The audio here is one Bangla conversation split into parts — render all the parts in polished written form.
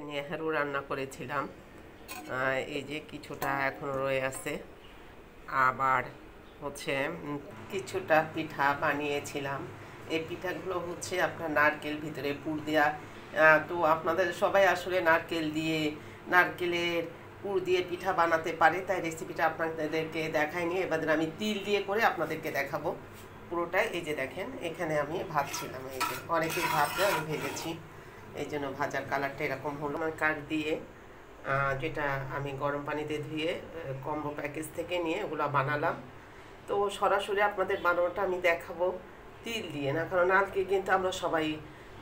নেহারু রান্না করেছিলাম, এই যে কিছুটা এখনো রয়ে আছে। আবার হচ্ছে কিছুটা পিঠা বানিয়েছিলাম। এই পিঠাগুলো হচ্ছে আপনার নারকেল ভিতরে পুর দেওয়া। তো আপনাদের সবাই আসলে নারকেলের পুর দিয়ে পিঠা বানাতে পারে, তাই রেসিপিটা আপনাদেরকে দেখাইনি। এবার আমি তিল দিয়ে করে আপনাদেরকে দেখাবো পুরোটাই। এই যে দেখেন, এখানে আমি ভাজছিলাম, এই যে অনেকেই ভাজলে আমি ভেজেছি, এই জন্য ভাজার কালারটা এরকম হলো। কাঠ দিয়ে যেটা আমি গরম পানিতে ধুয়ে কম্বো প্যাকেজ থেকে নিয়ে ওগুলো বানালাম। তো সরাসরি আপনাদের বানানোটা আমি দেখাবো তিল দিয়ে না, কারণ নারকেল কিন্তু আমরা সবাই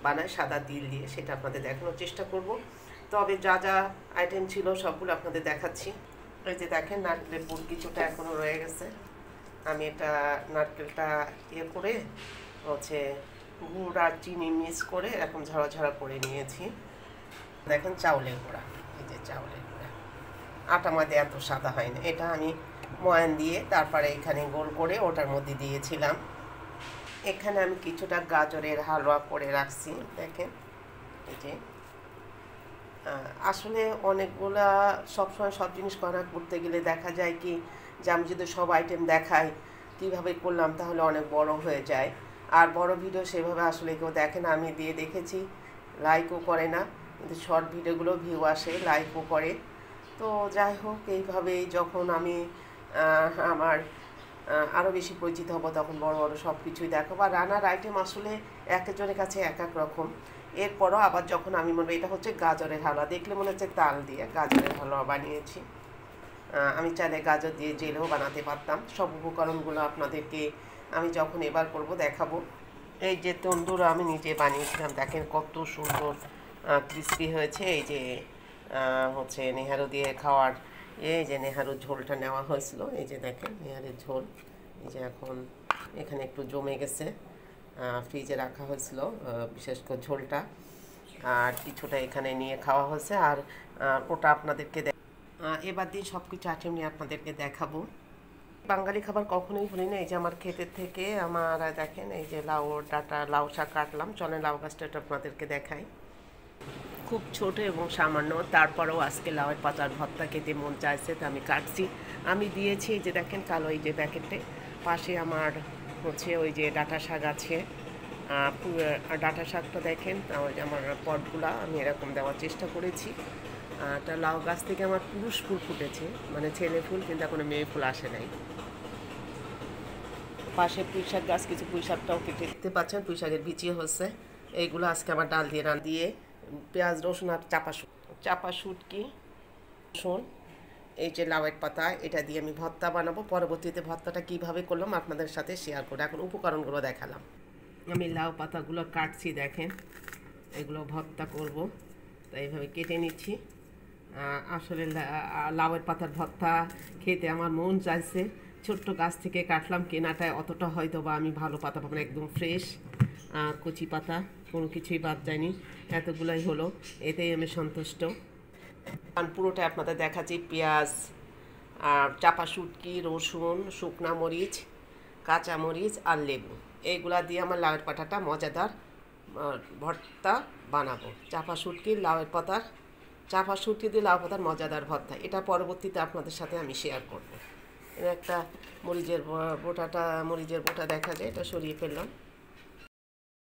বানাই সাদা তিল দিয়ে, সেটা আপনাদের দেখানোর চেষ্টা করব। তবে যা যা আইটেম ছিল সবগুলো আপনাদের দেখাচ্ছি। এই যে দেখেন, নারকেলের পুর কিছুটা এখনও রয়ে গেছে। আমি এটা নারকেলটা করে হচ্ছে গুড় আর চিনি মিক্স করে এরকম ঝরা ঝরা করে নিয়েছি। দেখেন চাউলের গুঁড়া, এই যে চাউলের গুঁড়া, আটা ময়দা এত সাদা হয় না। এটা আমি ময়ান দিয়ে তারপরে এখানে গোল করে ওটার মধ্যে দিয়েছিলাম। এখানে আমি কিছুটা গাজরের হালুয়া করে রাখছি, দেখেন এই যে। আসলে অনেকগুলা সবসময় সব জিনিস করতে গেলে দেখা যায় কি যে আমি যদি সব আইটেম দেখাই কীভাবে করলাম তাহলে অনেক বড় হয়ে যায়, আর বড় ভিডিও সেভাবে আসলে কেউ দেখে না। আমি দিয়ে দেখেছি, লাইকও করে না, কিন্তু শর্ট ভিডিওগুলো ভিউ আসে, লাইকও করে। তো যাই হোক, এইভাবেই যখন আমি আমার আরও বেশি পরিচিত হব তখন বড় বড় সব কিছুই দেখাবো। আর রান্নার আইটেম আসলে এক একজনের কাছে এক এক রকম। এরপরও আবার যখন আমি মনে, এটা হচ্ছে গাজরের হালুয়া, দেখলে মনে হচ্ছে তাল দিয়ে গাজরের হালুয়া বানিয়েছি। আমি চাইলে গাজর দিয়ে জেলেও বানাতে পারতাম। সব উপকরণগুলো আপনাদেরকে আমি যখন এবার করব দেখাবো। এই যে তন্দুর আমি নিজে বানিয়েছিলাম, দেখেন কত সুন্দর ক্রিস্পি হয়েছে। এই যে হচ্ছে নেহারু দিয়ে খাওয়ার, এই যে নেহারুর ঝোলটা নেওয়া হয়েছিল, এই যে দেখেন নেহারের ঝোল। এই যে এখন এখানে একটু জমে গেছে, ফ্রিজে রাখা হয়েছিল বিশেষ করে ঝোলটা, আর কিছুটা এখানে নিয়ে খাওয়া হয়েছে। আর ওটা আপনাদেরকে এবার দিয়ে সব কিছু আইটেম নিয়ে আপনাদেরকে দেখাবো। বাঙালি খাবার কখনোই ভুলি না। এই যে আমার ক্ষেতের থেকে আমার দেখেন, এই যে লাউ শাক কাটলাম, চলে লাউ গাছটা আপনাদেরকে দেখাই। খুব ছোট এবং সামান্য, তারপরেও আজকে লাউয়ের পাতার ভর্তা খেতে মন চাইছে, তো আমি কাটছি। আমি দিয়েছি এই যে দেখেন কালো এই যে প্যাকেটে, পাশে আমার হচ্ছে ওই যে ডাঁটা শাক আছে। ডাঁটা শাকটা দেখেন, ওই যে আমার পটগুলা আমি এরকম দেওয়ার চেষ্টা করেছি। একটা লাউ গাছ থেকে আমার পুরুষ ফুল ফুটেছে, মানে ছেলে ফুল, কিন্তু এখনো মেয়ে ফুল আসে নাই। পাশে পুঁই শাক গাছ, কিছু পুঁই শাকটাও কেটে দেখতে পাচ্ছেন, পুঁই শাকের বিচি হচ্ছে। এইগুলো আজকে আমার ডাল দিয়ে পেঁয়াজ রসুন আর চাপা শুটকি রসুন, এই যে লাউয়ের পাতা, এটা দিয়ে আমি ভর্তা বানাবো। পরবর্তীতে ভর্তাটা কীভাবে করলাম আপনাদের সাথে শেয়ার করে, এখন উপকরণগুলো দেখালাম। আমি লাউ পাতাগুলো কাটছি, দেখেন এগুলো ভর্তা করব, তাই এইভাবে কেটে নিচ্ছি। আসলে লাউয়ের পাতার ভর্তা খেতে আমার মন চাইছে। ছোট্ট গাছ থেকে কাটলাম, কেনাটায় অতটা হয়তো বা আমি ভালো পাতা পাবো না, একদম ফ্রেশ কচি পাতা, কোনো কিছুই বাদ যায়নি, এতগুলোই হলো, এতেই আমি সন্তুষ্ট। পুরোটা আপনাদের দেখাচ্ছি। পেঁয়াজ, চাপা শুটকি, রসুন, শুকনা মরিচ, কাঁচা মরিচ আর লেবু, এইগুলা দিয়ে আমার লাউয়ের পাতাটা মজাদার ভর্তা বানাবো। চাপা শুটকি দিয়ে লাউ পাতার মজাদার ভর্তা, এটা পরবর্তীতে আপনাদের সাথে আমি শেয়ার করব। একটা মরিচের বোটা দেখা যায়, এটা সরিয়ে ফেললাম।